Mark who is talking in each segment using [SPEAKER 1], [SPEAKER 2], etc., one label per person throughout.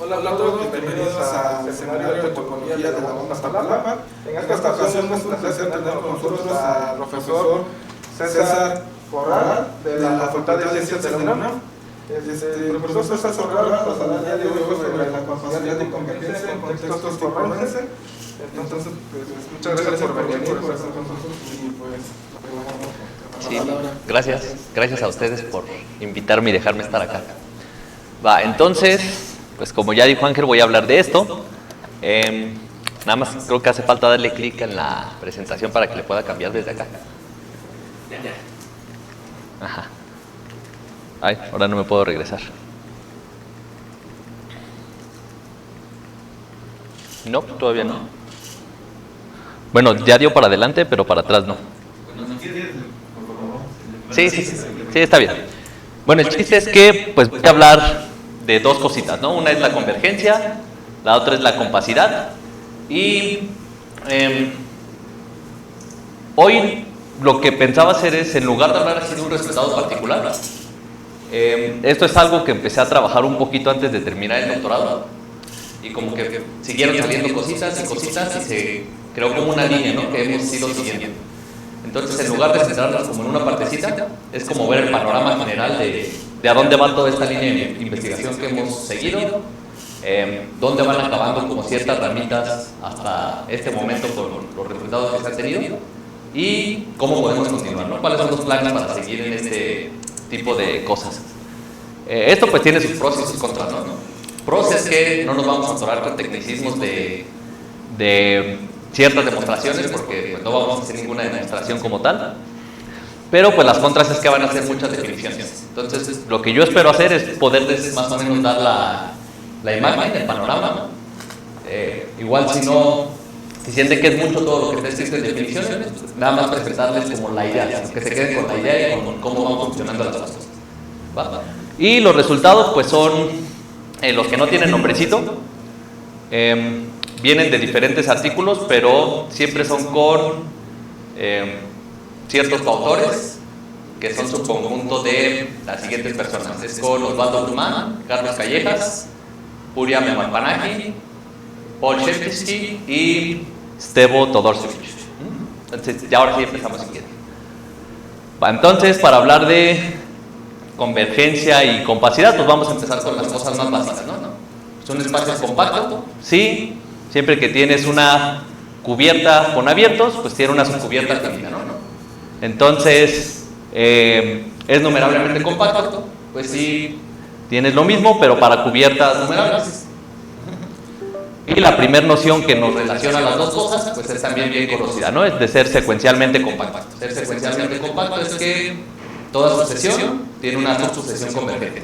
[SPEAKER 1] Hola a todos, bienvenidos al seminario de topología de la UNAM Iztapalapa. En esta ocasión es un placer tener con nosotros al profesor César Corral de la Facultad de Ciencias de la UNAM. El profesor César Corral nos hablará el día de hoy sobre la capacidad de convergencia en contextos forenses. Entonces, muchas gracias por venir, por estar con nosotros y pues...
[SPEAKER 2] Sí, gracias a ustedes por invitarme y dejarme estar acá. Va, entonces, pues como ya dijo Ángel, voy a hablar de esto. Nada más creo que hace falta darle clic en la presentación para que le pueda cambiar desde acá. Ajá. Ay, ahora no me puedo regresar. No, todavía no. Bueno, ya dio para adelante, pero para atrás no. Sí, está bien. Bueno, el chiste es que pues voy a hablar de dos cositas, ¿no? Una es la convergencia, la otra es la compacidad. Y hoy lo que pensaba hacer es, en lugar de hablar así de un resultado particular, esto es algo que empecé a trabajar un poquito antes de terminar el doctorado. Y como que siguieron saliendo cositas y se creó como una línea, ¿no? Que hemos ido siguiendo. Entonces, en lugar de centrarnos como en una partecita, es como ver el panorama general de a dónde va toda esta línea de investigación que hemos seguido, dónde van acabando como ciertas ramitas hasta este momento con los resultados que se han tenido y cómo podemos continuar, ¿no? ¿Cuáles son los planes para seguir en este tipo de cosas? Esto pues tiene sus pros y sus contras, ¿no? Pros es que no nos vamos a atorar con tecnicismos de ciertas demostraciones, porque pues, no vamos a hacer ninguna demostración como tal, pero pues las contras es que van a ser muchas definiciones. Entonces lo que yo espero hacer es poderles más o menos dar la imagen, el panorama. Igual si sienten que es mucho todo lo que está escrito en definiciones, pues, nada más presentarles como la idea, que se queden con la idea y con cómo van funcionando las cosas. ¿Va? Y los resultados pues son los que no tienen nombrecito. Vienen de diferentes artículos, pero siempre son con ciertos autores, que son su conjunto de las siguientes personas. Es con Osvaldo Guzmán, Carlos Callejas, Puria Memalpanaki, Paul Shepsky y Stevo Todorovic. Entonces, ya ahora sí empezamos si quieren. Entonces, para hablar de convergencia y compacidad, pues vamos a empezar con las cosas más básicas, ¿no? Es un espacio compacto, sí. Siempre que tienes una cubierta con abiertos, pues tiene una subcubierta finita, ¿no? Entonces, es numerablemente compacto, pues sí, tienes lo mismo, pero para cubiertas numerables. Y la primera noción que nos relaciona las dos cosas, pues es también bien conocida, ¿no? Es de ser secuencialmente compacto. Ser secuencialmente compacto es que toda sucesión tiene una subsucesión convergente.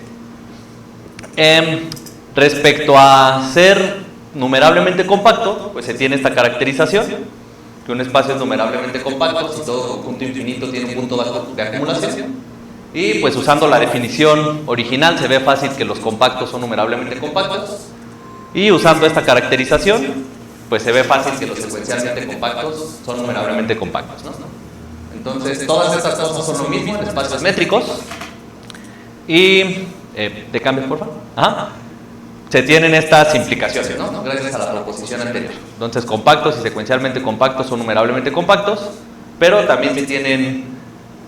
[SPEAKER 2] Respecto a ser numerablemente compacto, pues se tiene esta caracterización, que un espacio es numerablemente compacto si todo conjunto infinito tiene un punto de acumulación. Y pues usando la definición original se ve fácil que los compactos son numerablemente compactos, y usando esta caracterización pues se ve fácil que los secuencialmente compactos son numerablemente compactos, ¿no? Entonces todas estas cosas son lo mismo en espacios métricos. Y ¿de cambio, por favor? Ajá. Se tienen estas implicaciones, ¿no? Gracias a la proposición anterior. Entonces, compactos y secuencialmente compactos son numerablemente compactos, pero también se tienen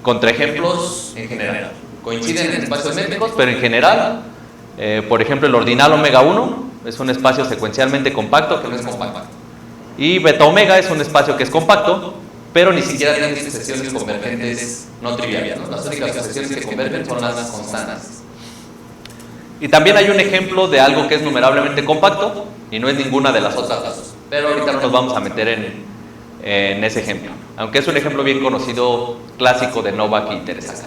[SPEAKER 2] contraejemplos en general. Coinciden en espacios métricos, pero en general, por ejemplo, el ordinal omega 1 es un espacio secuencialmente compacto que no es compacto. Y beta omega es un espacio que es compacto, pero ni siquiera tiene sucesiones convergentes no triviales, ¿no? Las únicas sucesiones que convergen son las constantes. Y también hay un ejemplo de algo que es numerablemente compacto y no es ninguna de las otras dos, pero ahorita no nos vamos a meter en ese ejemplo, aunque es un ejemplo bien conocido, clásico de Novak y Teresaca.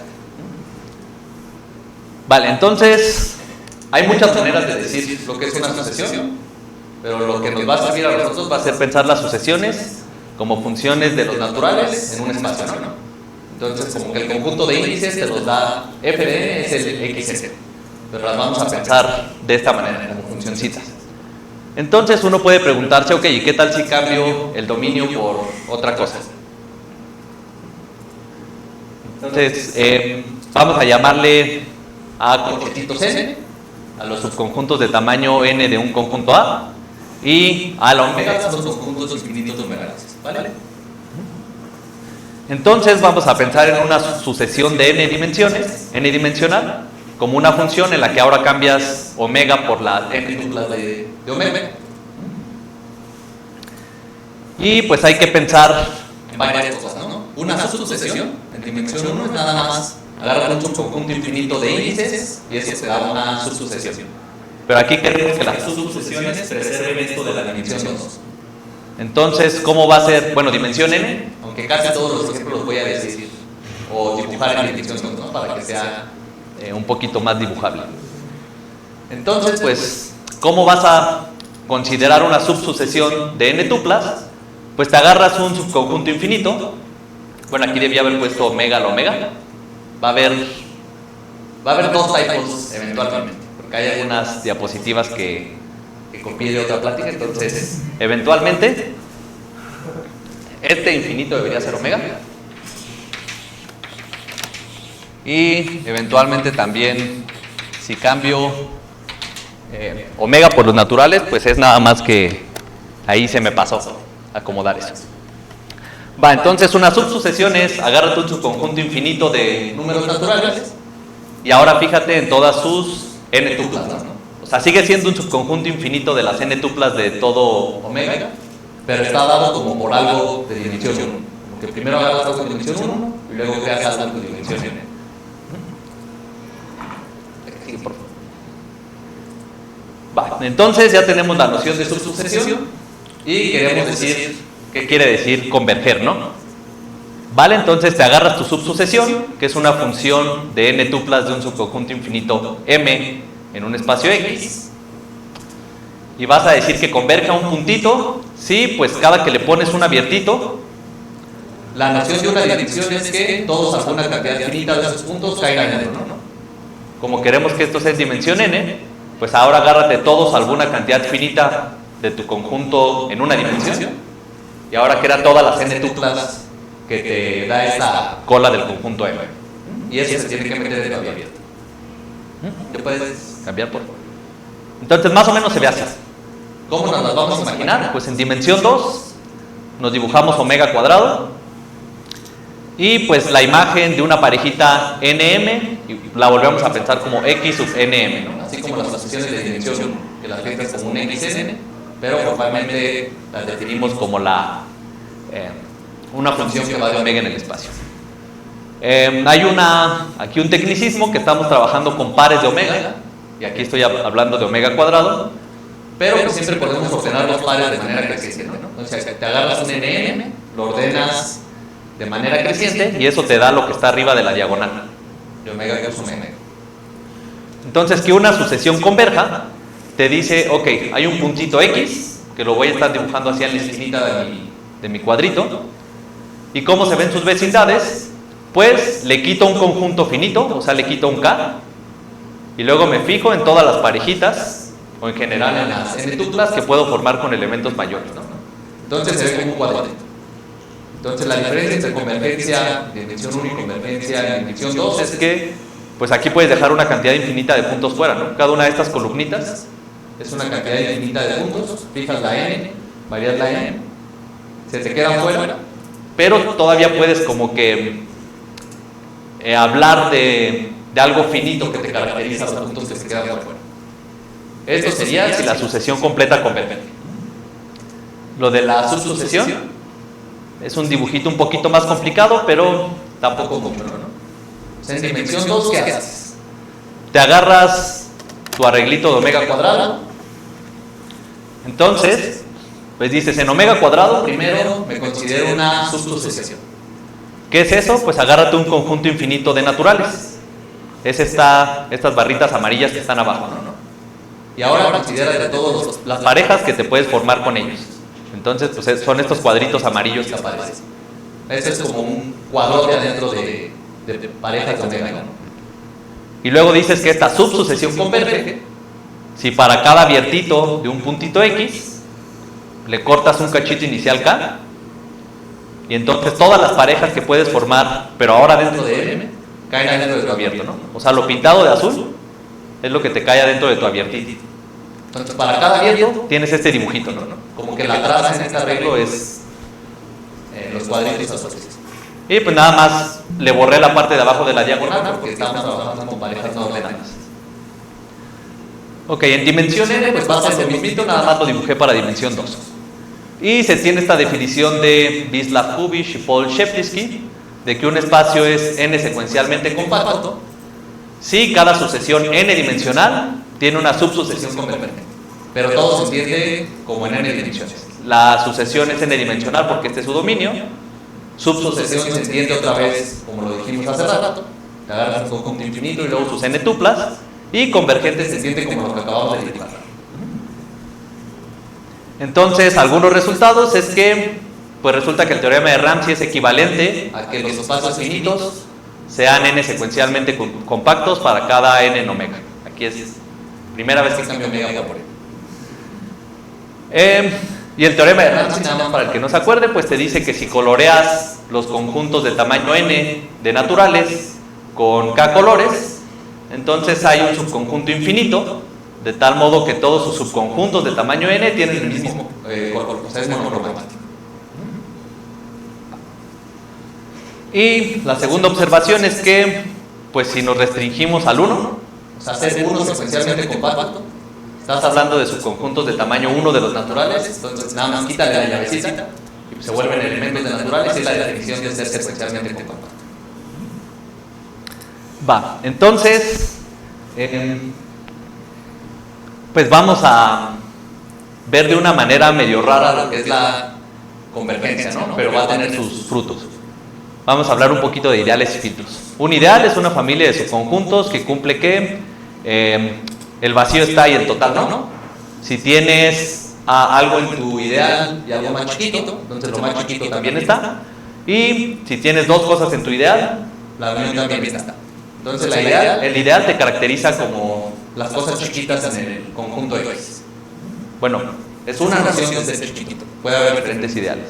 [SPEAKER 2] Vale, entonces hay muchas maneras de decir lo que es una sucesión, pero lo que nos va a servir a nosotros va a ser pensar las sucesiones como funciones de los naturales en un espacio, ¿no? Entonces, como que el conjunto de índices te los da f de n es el xn, pero las vamos a pensar de esta manera, como funcioncitas. Entonces uno puede preguntarse, ok, ¿y qué tal si cambio el dominio por otra cosa? Entonces, vamos a llamarle a corchetitos n, a los subconjuntos de tamaño n de un conjunto A, y a la omega son los conjuntos infinitos numerales, ¿vale? Entonces vamos a pensar en una sucesión de n dimensiones, n dimensional, como una función en la que ahora cambias omega por la n tuplas de omega. Y pues hay que pensar en varias cosas, ¿no? Una subsucesión en dimensión 1 es nada más agarrar un subconjunto infinito de índices y eso te da una subsucesión. Pero aquí queremos que las subsucesiones preserven esto de la dimensión 2. Entonces, ¿cómo va a ser? Bueno, dimensión n, aunque casi todos los ejemplos los voy a decir o dibujar en dimensión 2, ¿no? Para que sea un poquito más dibujable. Entonces, pues, ¿cómo vas a considerar una subsucesión de n tuplas? Pues te agarras un subconjunto infinito. Bueno, aquí debía haber puesto omega a la omega. Va a haber dos typos eventualmente, porque hay algunas diapositivas que copié de otra plática. Entonces, eventualmente, este infinito debería ser omega. Y eventualmente también, si cambio omega por los naturales, pues es nada más que ahí se me pasó acomodar eso. Va, entonces una subsucesión es, agárrate un subconjunto infinito de números naturales y ahora fíjate en todas sus n tuplas, ¿no? O sea, sigue siendo un subconjunto infinito de las n tuplas de todo omega, pero está dado como por algo de dimensión 1. Porque primero agarras algo de dimensión 1 y luego creas algo de dimensión n. Va, entonces ya tenemos la noción de subsucesión. Y queremos decir, ¿qué quiere decir converger, no? Vale, entonces te agarras tu subsucesión, que es una función de n tuplas de un subconjunto infinito m en un espacio x, y vas a decir que converge a un puntito. Sí, pues cada que le pones un abiertito, la noción de una dirección es que todos alguna cantidad finita de esos puntos caigan en 1, ¿no? Como queremos que esto sea en dimensión n, pues ahora agárrate todos alguna cantidad finita de tu conjunto en una dimensión y ahora crea todas las n tuplas que te da esa cola del conjunto M, y eso se tiene que meter en la abierta. ¿Qué puedes cambiar por? Entonces más o menos se ve así. ¿Cómo nos las vamos a imaginar? Pues en dimensión 2 nos dibujamos omega cuadrado y pues la imagen de una parejita nm y la volvemos a pensar como x sub nm, ¿no? Así como las sucesiones de dimensión 1 que las piensas como un xn, pero formalmente las definimos como una función que va de omega en el espacio. Hay aquí un tecnicismo que estamos trabajando con pares de omega, y aquí estoy hablando de omega cuadrado, pero pues siempre podemos ordenar los pares de manera creciente, ¿no? O sea, te agarras un nm, lo ordenas de manera creciente y eso te da lo que está arriba de la diagonal de omega plus omega. Entonces, que una sucesión converja te dice, ok, hay un puntito x, que lo voy a estar dibujando hacia la esquinita de mi cuadrito, y cómo se ven sus vecindades, pues le quito un conjunto finito, o sea, le quito un k, y luego me fijo en todas las parejitas, o en general en las n tuplas que puedo formar con elementos mayores, ¿no? Entonces se ve como un cuadrito. Entonces la diferencia entre convergencia de dimensión 1 y convergencia de dimensión 2 es que, pues aquí puedes dejar una cantidad infinita de puntos fuera, ¿no? Cada una de estas columnitas es una cantidad infinita de puntos, fijas la n, varías la n, se te quedan fuera, pero todavía puedes como que hablar de algo finito que te caracteriza los puntos que se quedan fuera. Esto sería si la sucesión completa converge. Lo de la subsucesión es un dibujito un poquito más complicado, pero tampoco mucho, ¿no? O sea, en dimensión 2, ¿qué haces? Te agarras tu arreglito de omega cuadrado. Entonces, pues dices, en omega cuadrado primero me considero una subsucesión. ¿Qué es eso? Pues agárrate un conjunto infinito de naturales. Es estas barritas amarillas que están abajo, ¿no? Y ahora considérate todas las parejas que te puedes formar con ellos. Entonces, pues son estos cuadritos amarillos que aparecen. Este es como un cuadrote adentro de parejas de omega, ¿no? Y luego dices que esta subsucesión converge si para cada abiertito de un puntito x le cortas un cachito inicial k, y entonces todas las parejas que puedes formar, pero ahora dentro de M, caen dentro de tu abierto, ¿no? O sea, lo pintado de azul es lo que te cae adentro de tu abiertito. Entonces, para cada abierto tienes este dibujito, ¿no? Como que la traza en este arreglo es los cuadritos asociados. Y pues nada más le borré la parte de abajo de la diagonal porque estamos trabajando con parejas no ordenadas. Ok, en dimensión n pues va a ser lo mismito, nada más lo dibujé para dimensión 2. Y se tiene esta definición de Wisław Kubisz y Paul Szeptycki de que un espacio es n secuencialmente compacto si cada sucesión n dimensional tiene una subsucesión convergente. Pero todo se entiende como en n dimensiones. La sucesión es n dimensional porque este es su dominio. Subsucesión se entiende otra vez, como lo dijimos hace rato, te agarras un conjunto infinito y luego sus n tuplas, y convergente se entiende como lo que acabamos de derivar. Entonces, algunos resultados es que, pues resulta que el teorema de Ramsey es equivalente a que los espacios finitos sean n secuencialmente compactos para cada n en omega. Aquí es primera vez que cambio omega por n. Y el teorema de Ramsey, nada más para el que no se acuerde, pues te dice que si coloreas los conjuntos de tamaño n de naturales con k colores, entonces hay un subconjunto infinito, de tal modo que todos sus subconjuntos de tamaño n tienen el mismo color, o sea, es monocromático. Y la segunda observación es que, pues si nos restringimos al 1, o sea, hacer 1 secuencialmente compacto, estás hablando de subconjuntos de tamaño 1 de los naturales, entonces nada más quítale la llavecita y se vuelven elementos de naturales, y es la definición de ser secuencialmente compacto. Va, entonces, pues vamos a ver de una manera medio rara lo que es la convergencia, ¿no? Pero va a tener sus frutos. Vamos a hablar un poquito de ideales y filtros. Un ideal es una familia de subconjuntos que cumple que el vacío está y el total no. Si tienes algo en tu ideal y algo más chiquito, entonces lo más chiquito también está. Y si tienes dos cosas en tu ideal, la unión también está. Entonces el ideal te caracteriza como las cosas chiquitas en el conjunto X. Bueno, es una noción de ser chiquito. Puede haber diferentes ideales.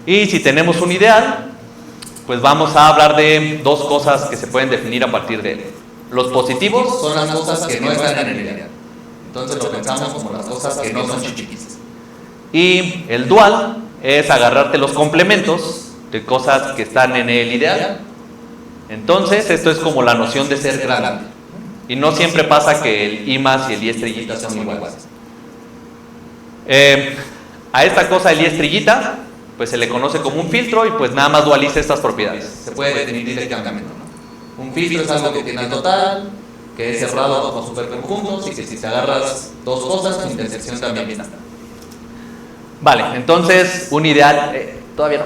[SPEAKER 2] Y si tenemos un ideal, pues vamos a hablar de dos cosas que se pueden definir a partir de él. Los positivos son las cosas que no están en el ideal. Entonces lo pensamos como las cosas que no son chiquitas. Y el dual es agarrarte los complementos de cosas que están en el ideal. Entonces esto es como la noción de ser grande. Y no siempre pasa que el I más y el I estrellita son iguales. A esta cosa el I estrellita pues se le conoce como un filtro y pues nada más dualiza estas propiedades. Se puede definir directamente, ¿no? Un filtro es algo que tiene el total, que es cerrado bajo superconjuntos y que si te agarras dos cosas, su intersección también está. Vale, entonces un ideal, todavía no,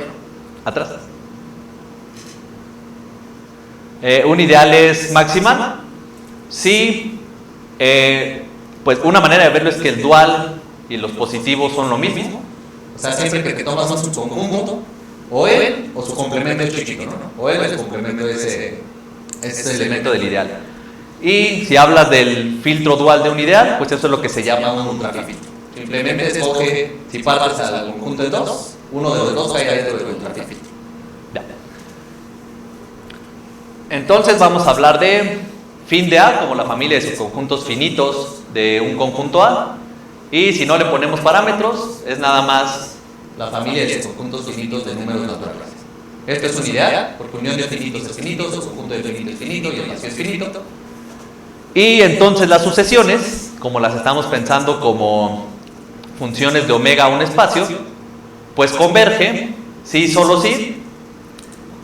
[SPEAKER 2] atrás. Un ideal es maximal. Sí, pues una manera de verlo es que el dual y los positivos son lo mismo. O sea, siempre que tomas un subconjunto, o él o su complemento es chiquito, ¿no? O él o su complemento es ese elemento del ideal. Y si hablas del filtro dual de un ideal, pues eso es lo que se llama un ultrafiltro. Simplemente escoge, si partes al conjunto de dos, uno de los dos cae dentro del ultrafiltro. Entonces vamos a hablar de fin de A como la familia de subconjuntos finitos de un conjunto A. Y si no le ponemos parámetros, es nada más la familia de subconjuntos finitos de números naturales. Esto es un ideal, porque unión de finitos es finito, subconjunto de finito es finito y el vacío es finito. Y entonces las sucesiones, como las estamos pensando como funciones de omega a un espacio, pues convergen, sí, solo sí.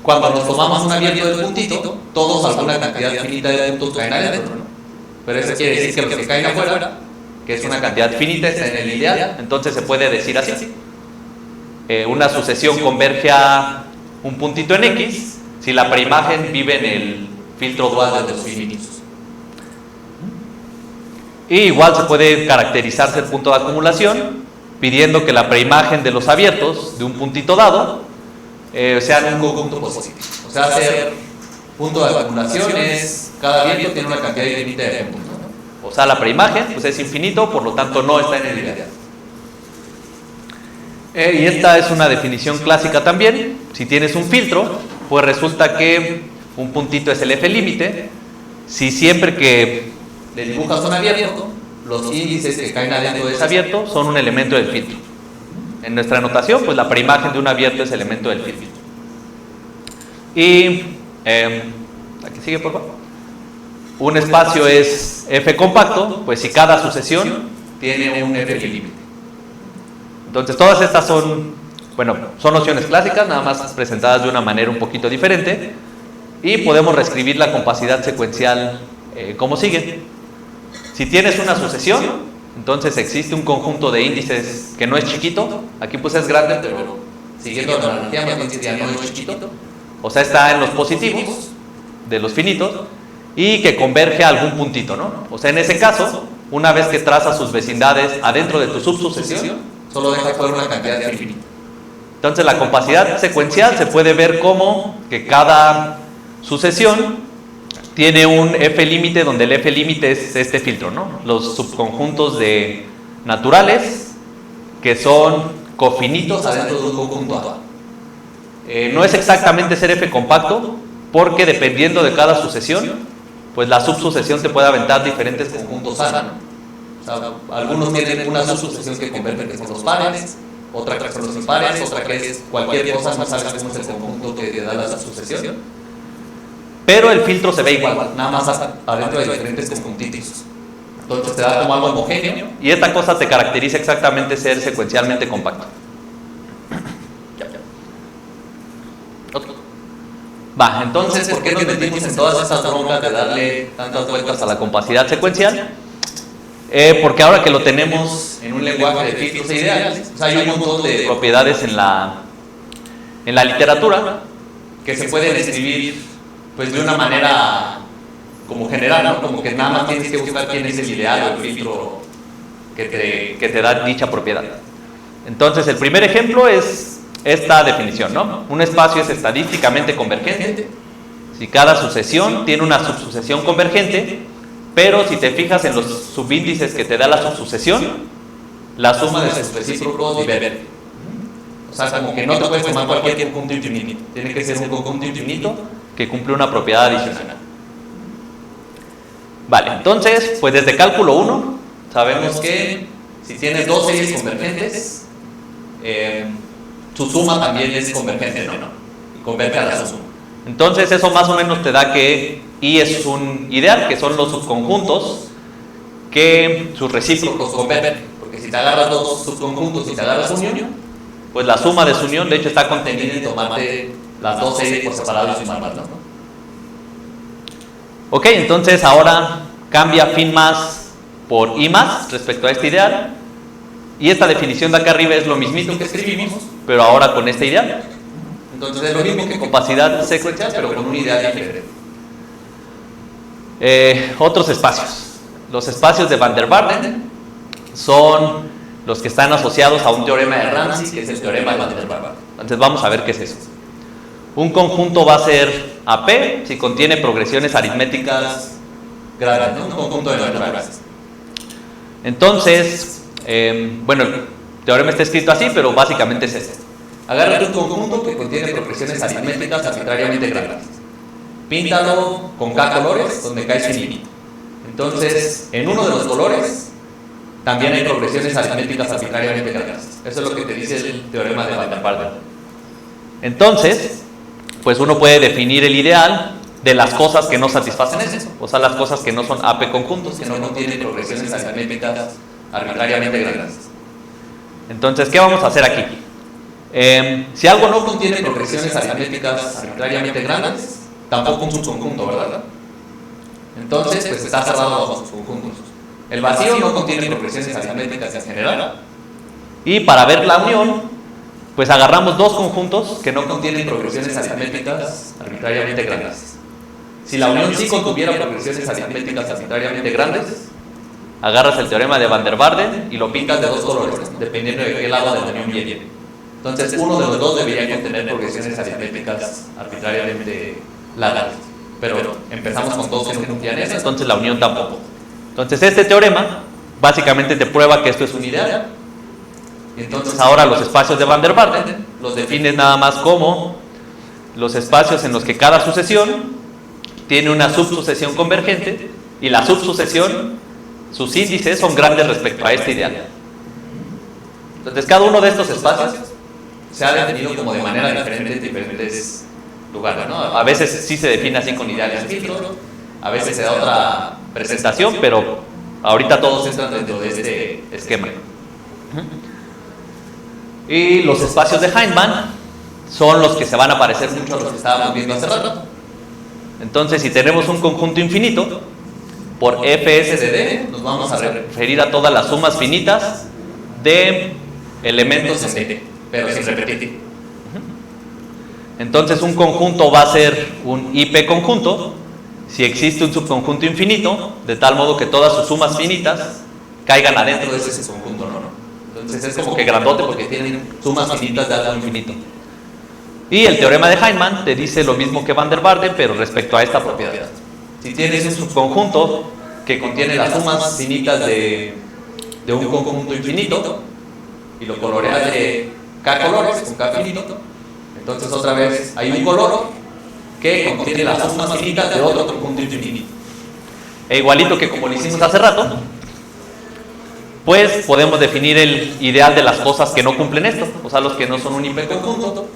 [SPEAKER 2] Cuando nos tomamos un abierto del puntito, todos alguna cantidad finita de puntos caen adentro, ¿no? Pero eso quiere decir que los que caen afuera, que es una cantidad finita, está en el ideal, entonces se puede decir así. Una sucesión converge a un puntito en X si la preimagen vive en el filtro dual de los finitos. Y igual se puede caracterizarse el punto de acumulación pidiendo que la preimagen de los abiertos de un puntito dado sean un conjunto positivo. O sea, hacer punto de acumulación es cada abierto tiene una cantidad infinita de puntos. O sea, la preimagen pues es infinito, por lo tanto no está en el ideal. Y esta es una definición clásica también. Si tienes un filtro, pues resulta que un puntito es el F límite. Si siempre que le dibujas un abierto, los índices que caen adentro de ese abierto son un elemento del filtro. En nuestra notación, pues la preimagen de un abierto es elemento del filtro. Y aquí sigue, por favor. Un espacio es F compacto, pues si cada sucesión tiene un F límite. Entonces todas estas son nociones clásicas, nada más presentadas de una manera un poquito diferente, y podemos reescribir la compacidad secuencial como sigue. Si tienes una sucesión, entonces existe un conjunto de índices que no es chiquito, aquí pues es grande, pero siguiendo la analogía más bien sería no es chiquito, o sea está en los positivos de los finitos, y que converge a algún puntito, ¿no? O sea, en ese caso, una vez que trazas sus vecindades adentro de tu subsucesión, solo deja fuera una cantidad infinita. Entonces la compacidad secuencial se puede ver como que cada sucesión tiene un F límite, donde el F límite es este filtro, ¿no? Los subconjuntos de naturales que son cofinitos adentro de un conjunto A. No es exactamente ser F compacto, porque dependiendo de cada sucesión, pues la subsucesión te puede aventar diferentes conjuntos A, ¿no? O sea, algunos tienen una subsucesión que converge que son los pares, otra que son los impares, otra que es cualquier cosa, no sabes cómo es el conjunto que te da la subsucesión. Pero el filtro se ve igual, nada más adentro de diferentes conjuntitos. Entonces te da como algo homogéneo, y esta cosa te caracteriza exactamente ser secuencialmente compacto. Va, entonces, ¿por qué nos metimos en todas estas broncas de darle tantas vueltas a la compacidad secuencial? Porque ahora que lo tenemos en un lenguaje de filtros e ideales, pues hay un montón de propiedades en la literatura que se pueden escribir pues de una manera como general, ¿no? Como que nada más tienes que buscar quién es el ideal o el filtro que te da dicha propiedad. Entonces, el primer ejemplo es esta definición, ¿no? Un espacio es estadísticamente convergente si cada sucesión tiene una subsucesión convergente, pero si te fijas en los subíndices que te da la subsucesión, la suma de sus recíprocos diverge. O sea, como que no te puedes tomar cualquier conjunto infinito, tiene que ser un conjunto infinito que cumple una propiedad adicional. Vale, entonces, pues desde cálculo 1 sabemos que si tienes dos series convergentes, su suma también es convergente, ¿no? Y converge a la suma. Entonces eso más o menos te da que I es un ideal, que son los subconjuntos que sus recíprocos convergen. Porque si te agarras dos subconjuntos y te agarras unión, pues la suma de su unión de hecho está contenida en tomarte las dos series por separado y sumarlas, ¿no? Ok, entonces ahora cambia fin más por I más respecto a este ideal. Y esta definición de acá arriba es lo mismito que escribimos, pero ahora con este ideal. Entonces es lo mismo que compacidad secuencial, pero con un ideal diferente. Otros espacios. Los espacios de Van der Waals son los que están asociados a un teorema de Ramsey, que es el teorema de Van der Waals. Entonces vamos a ver qué es eso. Un conjunto va a ser AP si contiene progresiones aritméticas grandes, ¿no? Un conjunto de Van der Waals. Entonces, el teorema está escrito así, pero básicamente es este. Agarra un conjunto que contiene progresiones aritméticas arbitrariamente grandes. Píntalo con K colores, donde K es finito. Entonces, en uno de los colores, también hay progresiones aritméticas arbitrariamente grandes. Eso es lo que te dice el teorema de Van der Waals. Entonces, pues uno puede definir el ideal de las cosas que no satisfacen eso. O sea, las cosas que no son AP conjuntos, que no contienen progresiones aritméticas arbitrariamente grandes. Entonces, ¿qué vamos a hacer aquí? Si algo no contiene progresiones aritméticas arbitrariamente grandes, tampoco un subconjunto, ¿verdad? Entonces, pues está cerrado a los subconjuntos. El vacío no contiene progresiones aritméticas en general. Y para ver la unión, pues agarramos dos conjuntos que no contienen progresiones aritméticas arbitrariamente grandes. Si la unión sí contuviera progresiones aritméticas arbitrariamente grandes, agarras el teorema de Van der Waals y lo pintas de dos colores, ¿no? Dependiendo de qué lado de la unión viene. Entonces, uno de los dos debería contener progresiones aritméticas arbitrariamente largas. Pero empezamos con dos que no cumplían eso, entonces la unión tampoco. Entonces, este teorema básicamente te prueba que esto es un ideal. Entonces, ahora los espacios de Van der Waals los defines nada más como los espacios en los que cada sucesión tiene una subsucesión convergente y la subsucesión, sus índices son grandes respecto a este ideal. Entonces, cada uno de estos espacios se ha definido como de manera diferente en diferentes lugares, ¿no? A veces sí se define así con ideales filtros, a veces se da otra presentación, pero ahorita todos entran dentro de este esquema. Y los espacios de Feynman son los que se van a parecer mucho a los que estábamos viendo hace rato. Entonces, si tenemos un conjunto infinito, por Fs de D nos vamos a referir a todas las sumas finitas de elementos en D, pero sin repetir. Entonces, un conjunto va a ser un IP conjunto si existe un subconjunto infinito, de tal modo que todas sus sumas finitas caigan adentro de ese subconjunto, ¿no? Entonces es como que grandote porque tienen sumas finitas de algo infinito. Y el teorema de Feynman te dice lo mismo que Van der Waals, pero respecto a esta propiedad. Si tienes un subconjunto que contiene las sumas finitas de un conjunto infinito y lo coloreas de K colores con K finito, entonces otra vez hay un color que contiene las sumas finitas de otro conjunto infinito. E igualito que como lo hicimos hace rato, pues podemos definir el ideal de las cosas que no cumplen esto, o sea, los que no son un hiperconjunto.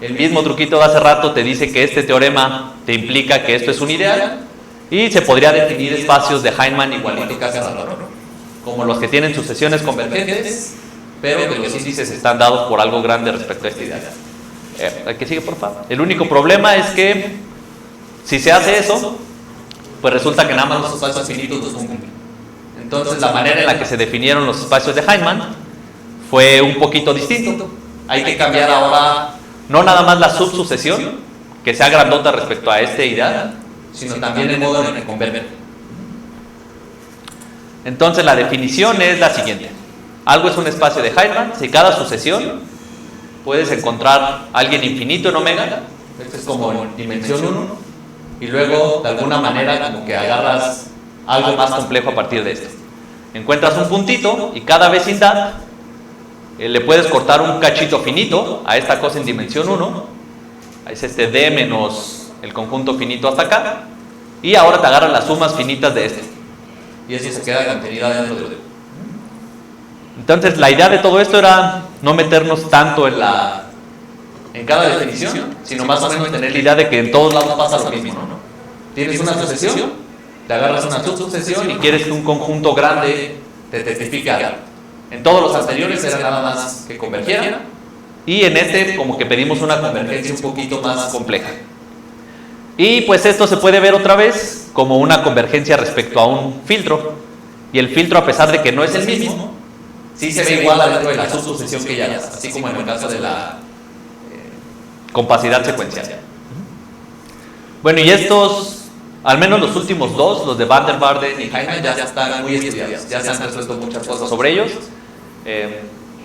[SPEAKER 2] El mismo truquito de hace rato te dice que este teorema te implica que esto es un ideal y se podría definir espacios de Feynman igualito que hace rato, como los que tienen sucesiones convergentes, pero que los índices están dados por algo grande respecto a este ideal. ¿Qué sigue, por favor? El único problema es que si se hace eso, pues resulta que nada más los espacios finitos los cumplen. Entonces, la manera en la que se definieron los espacios de Feynman fue un poquito distinto. Hay que cambiar ahora no nada más la subsucesión, que sea grandota respecto a este ideal, sino también el modo en el que convergen. Entonces, la definición es la siguiente. Algo es un espacio de Feynman si cada sucesión puedes encontrar alguien infinito en omega, este es como en dimensión 1, y luego de alguna manera como que agarras algo más complejo a partir de esto. Encuentras un puntito y cada vecindad le puedes cortar un cachito finito a esta cosa en dimensión 1, es este D menos el conjunto finito hasta acá, y ahora te agarras las sumas finitas de este, y eso se queda contenida dentro de D. Entonces la idea de todo esto era no meternos tanto en cada definición, sino más o menos tener la idea de que en todos lados pasa lo mismo, ¿no? Tienes una sucesión, te agarras una subsucesión y quieres que un conjunto grande te testifique algo. En todos los anteriores era nada más que convergieran, y en este como que pedimos una convergencia un poquito más compleja. Y pues esto se puede ver otra vez como una convergencia respecto a un filtro, y el filtro, a pesar de que no es el mismo, sí se ve igual adentro de la subsucesión que ya hallas, así como en el caso de la compacidad secuencial. Bueno, y estos, al menos los últimos dos, los de Van der Waals y Feynman, ya están muy estudiados, ya se han resuelto muchas cosas sobre ellos.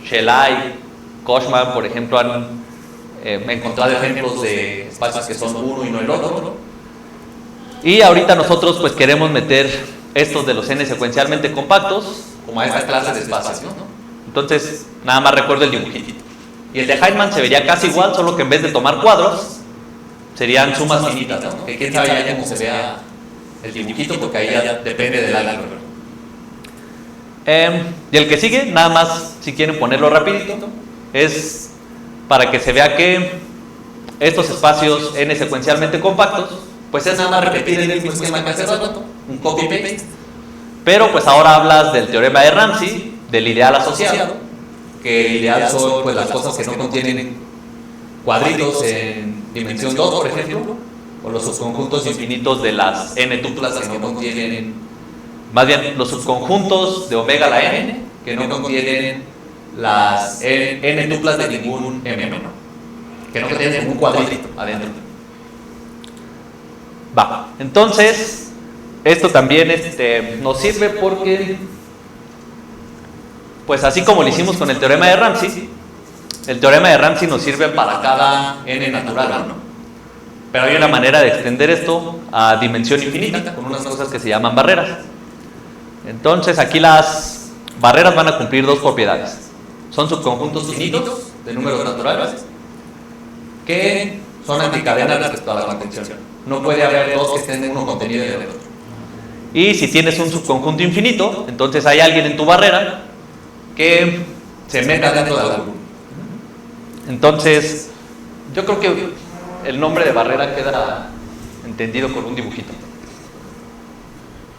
[SPEAKER 2] Shelay, Koshman, por ejemplo, han encontrado ejemplos de espacios que son uno y no el otro. Y ahorita nosotros pues queremos meter estos de los n secuencialmente compactos como a esta clase de espacios, ¿no? Entonces, nada más recuerdo el dibujito. Y el de Feynman se vería casi igual, solo que en vez de tomar cuadros, serían sumas finitas, ¿no? Que quién sabe ya cómo se vea el dibujito, porque ahí ya depende del álgebra. Y el que sigue, nada más, si quieren ponerlo rapidito, es para que se vea que estos espacios n secuencialmente compactos, pues es nada más repetir el mismo esquema que hace rato, un copy-paste. Pero pues ahora hablas del teorema de Ramsey, del ideal asociado, que el ideal son pues las cosas que no contienen cuadritos en dimensión 2, por ejemplo, o los subconjuntos infinitos de las n tuplas que no contienen, más bien los subconjuntos de omega a la n, que no contienen las n tuplas de ningún m, ¿no? Que no contienen ningún cuadrito adentro. Va, entonces esto también nos sirve porque, pues así como lo hicimos con el teorema de Ramsey, el teorema de Ramsey nos sirve para cada n natural, ¿no? Pero hay una manera de extender esto a dimensión infinita, con unas cosas que se llaman barreras. Entonces aquí las barreras van a cumplir dos propiedades. Son subconjuntos finitos de números naturales que son anticadenas respecto a la contención. No puede haber dos que estén uno contenido en el otro. Y si tienes un subconjunto infinito, entonces hay alguien en tu barrera que se meta dentro de alguno. Entonces, yo creo que el nombre de barrera queda entendido con un dibujito.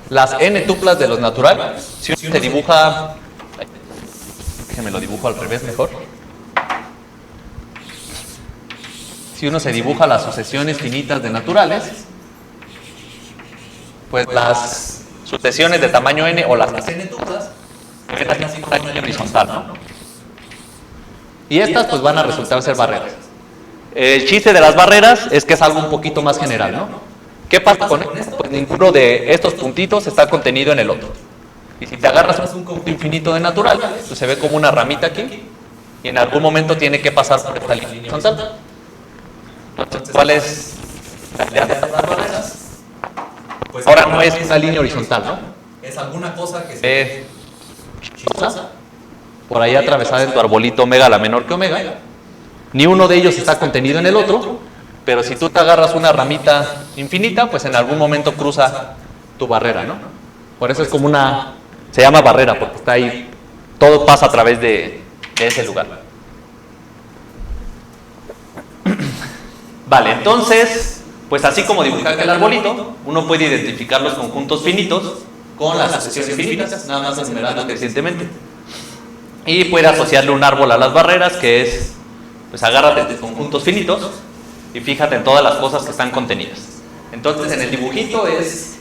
[SPEAKER 2] Las n tuplas de los naturales, si uno se dibuja, déjenme lo dibujo al revés mejor. Si uno se dibuja las sucesiones finitas de naturales, pues las sucesiones de tamaño n o las n tuplas quedan así como una línea horizontal, ¿no? Y estas pues van a resultar ser barreras. El chiste de las barreras es que es algo un poquito más general, ¿no? ¿Qué pasa con esto? Pues ninguno de estos puntitos está contenido en el otro. Y si te agarras un conjunto infinito de natural, pues se ve como una ramita aquí, y en algún momento tiene que pasar por esta línea horizontal. Entonces, ¿cuál es la idea de estas barreras? Pues ahora no es una línea horizontal, ¿no? Es alguna cosa que se ve chistosa, por ahí atravesada en tu arbolito omega la menor que omega. Ni uno de ellos está contenido en el otro, pero si tú te agarras una ramita infinita, pues en algún momento cruza tu barrera, ¿no? Por eso es como una... se llama barrera, porque está ahí, todo pasa a través de ese lugar. Vale, entonces, pues así como dibujar el arbolito, uno puede identificar los conjuntos finitos con las sucesiones finitas, nada más enumerando recientemente. Y puede asociarle un árbol a las barreras, que es, pues agárrate de conjuntos finitos y fíjate en todas las cosas que están contenidas. Entonces en el dibujito es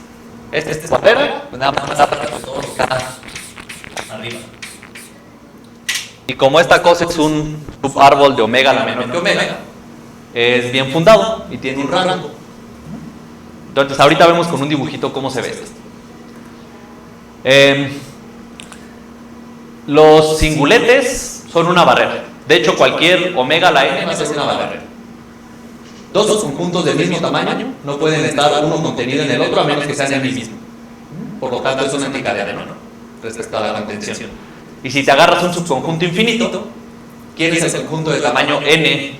[SPEAKER 2] esta barrera, pues nada más agárrate de todo lo que está arriba. Y como esta cosa es un subárbol de omega la menor que omega, es bien fundado y tiene un rango. Entonces ahorita vemos con un dibujito cómo se ve esto. Los singuletes son una barrera. De hecho, cualquier omega a la n es una barrera. Dos conjuntos del mismo tamaño no pueden estar uno contenido en el otro a menos que sean el mismo. Por lo tanto, es una anticadena, ¿no? Respecto a la contención. Y si te agarras un subconjunto infinito, ¿quién es el conjunto de tamaño n,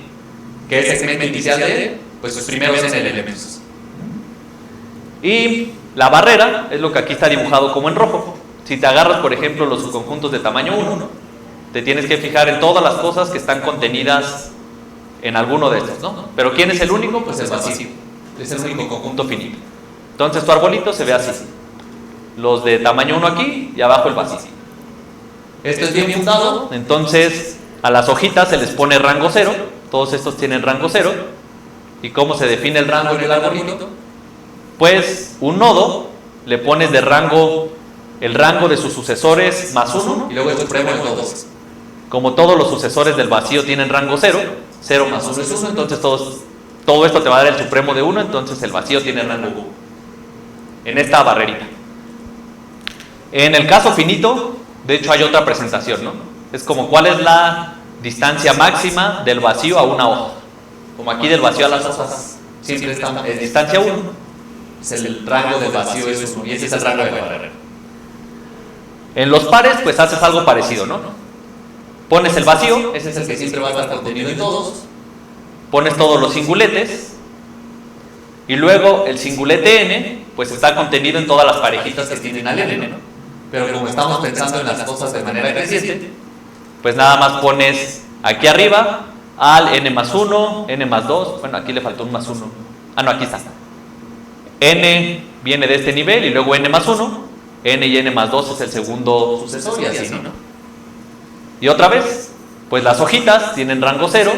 [SPEAKER 2] que es segmento inicial de n? Pues sus primeros n elementos. Y la barrera es lo que aquí está dibujado como en rojo. Si te agarras, por ejemplo, los subconjuntos de tamaño 1, te tienes que fijar en todas las cosas que están contenidas en alguno de estos, ¿no? Pero ¿quién es el único? Pues el vacío. Es el único conjunto finito. Entonces tu arbolito se ve así. Los de tamaño 1 aquí y abajo el vacío. Esto es bien fundado, entonces a las hojitas se les pone rango 0. Todos estos tienen rango 0. ¿Y cómo se define el rango en el arbolito? Pues un nodo le pones de rango el rango de sus sucesores más 1 y luego el supremo de todos. Como todos los sucesores del vacío tienen rango 0, 0 más 1 es 1, entonces todo esto te va a dar el supremo de 1, entonces el vacío tiene rango 1. En esta barrerita. En el caso finito, de hecho hay otra presentación, ¿no? Es como cuál es la distancia máxima del vacío a una hoja. Como aquí del vacío a las hojas siempre está en distancia 1, es el rango del vacío es 1 y ese es el rango de la barrera. En los pares pues haces algo parecido, ¿no? Pones el vacío, ese es el que siempre va a estar contenido en todos, pones todos los singuletes y luego el singulete n pues está contenido en todas las parejitas que tienen al n, ¿no? Pero como estamos pensando en las cosas de manera creciente, pues nada más pones aquí arriba al n más 1, n más 2, bueno aquí le faltó un más 1, no aquí está, n viene de este nivel y luego n más 1, n y n más 2 es el segundo sucesor y así, ¿no? Y otra vez, pues las hojitas tienen rango 0,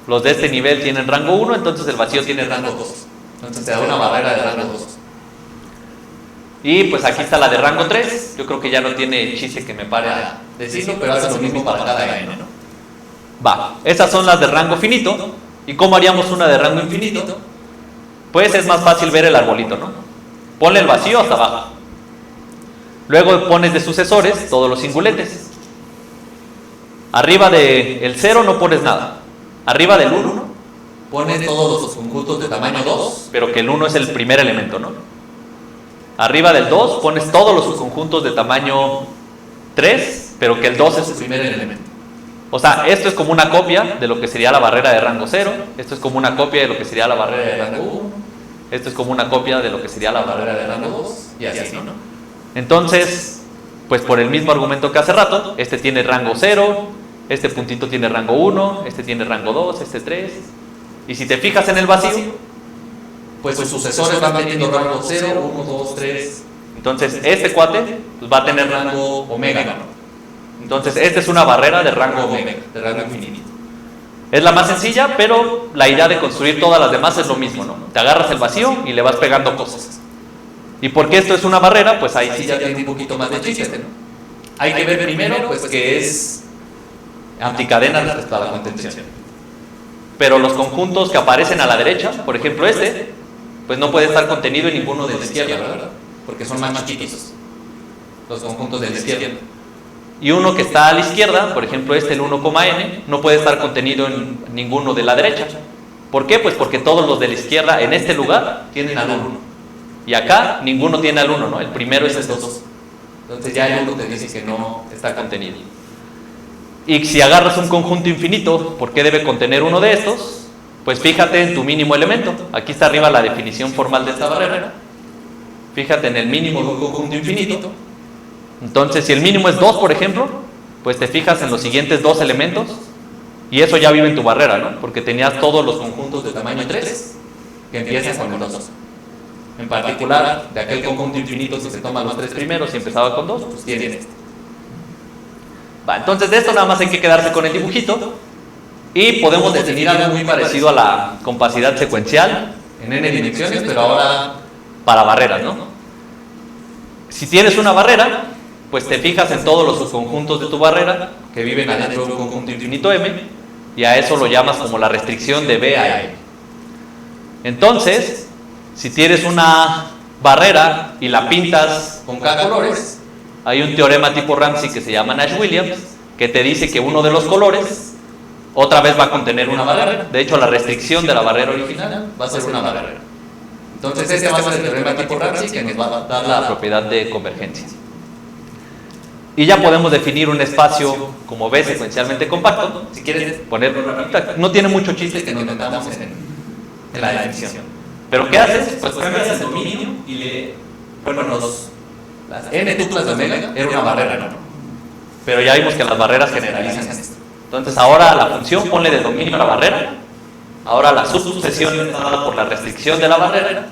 [SPEAKER 2] los de este nivel tienen rango 1, entonces el vacío tiene rango 2. Entonces te da una barrera de rango 2. Y pues aquí está la de rango 3, yo creo que ya no tiene chiste que me pare a decirlo, pero hace lo mismo para cada n, ¿no? Va, esas son las de rango finito. ¿Y cómo haríamos una de rango infinito? Pues es más fácil ver el arbolito, ¿no? Ponle el vacío hasta abajo. Luego pones de sucesores todos los singuletes. Arriba del 0 no pones nada. Arriba del 1 pones todos los conjuntos de tamaño 2, pero que el 1 es el primer elemento, ¿no? Arriba del 2 pones todos los subconjuntos de tamaño 3, pero que el 2 es el primer elemento. O sea, esto es como una copia de lo que sería la barrera de rango 0, esto es como una copia de lo que sería la barrera de rango 1, Esto es como una copia de lo que sería la barrera de rango 2 y así, ¿no? Entonces, pues por el mismo argumento que hace rato, este tiene rango 0, este puntito tiene rango 1, este tiene rango 2, este 3. Y si te fijas en el vacío, pues sus sucesores van teniendo rango 0, 1, 2, 3. Entonces, este cuate pues va a tener rango omega, ¿no? Entonces, esta es una barrera de rango omega, de rango infinito. Es la más sencilla, pero la idea de construir todas las demás es lo mismo, ¿no? Te agarras el vacío y le vas pegando cosas. ¿Y por qué esto es una barrera? Pues ahí sí ya tiene un poquito más de chiste, ¿no? Hay que ver primero, pues, que es anticadena respecto a la contención. Pero los conjuntos que aparecen a la derecha, por ejemplo este, pues no puede estar contenido en ninguno de la izquierda, ¿verdad? Porque son más chiquitos los conjuntos de la izquierda. Y uno que está a la izquierda, por ejemplo este, el 1,n, no puede estar contenido en ninguno de la derecha. ¿Por qué? Pues porque todos los de la izquierda en este lugar tienen al 1. Y acá ninguno tiene al 1, ¿no? El primero es el 2. Entonces ya hay uno que dice que no está contenido. Y si agarras un conjunto infinito, ¿por qué debe contener uno de estos? Pues fíjate en tu mínimo elemento. Aquí está arriba la definición formal de esta barrera. Fíjate en el mínimo de un conjunto infinito. Entonces, si el mínimo es 2, por ejemplo, pues te fijas en los siguientes 2 elementos y eso ya vive en tu barrera, ¿no? Porque tenías todos los conjuntos de tamaño 3 que empiezan con el 2. En particular, de aquel conjunto infinito, si se toman los 3 primeros y empezaba con 2, pues tiene este. Va, entonces de esto nada más hay que quedarse con el dibujito y podemos definir algo muy parecido a la compacidad secuencial en n dimensiones, pero ahora para barreras, ¿no? Si tienes una barrera, pues te fijas en todos los subconjuntos de tu barrera que viven adentro de un conjunto infinito m y a eso lo llamas como la restricción de B a M. Entonces, si tienes una barrera y la pintas con K colores, hay un teorema tipo Ramsey que se llama Nash-Williams que te dice que uno de los colores otra vez va a contener una barrera. De hecho, la restricción de la barrera original va a ser una barrera. Entonces, este va a ser el teorema tipo Ramsey que nos va a dar la propiedad de convergencia. Y ya podemos definir un espacio como B secuencialmente compacto. Si quieres ponerlo, no tiene mucho chiste que nos metamos en la definición. Pero ¿qué haces? Pues cambias el dominio y le... Bueno, las n tuplas de omega era una barrera, ¿no? Pero ya vimos que las barreras generalizan esto. Entonces ahora la función ponle de dominio a la barrera. Ahora la subsucesión es dada por la restricción de la barrera.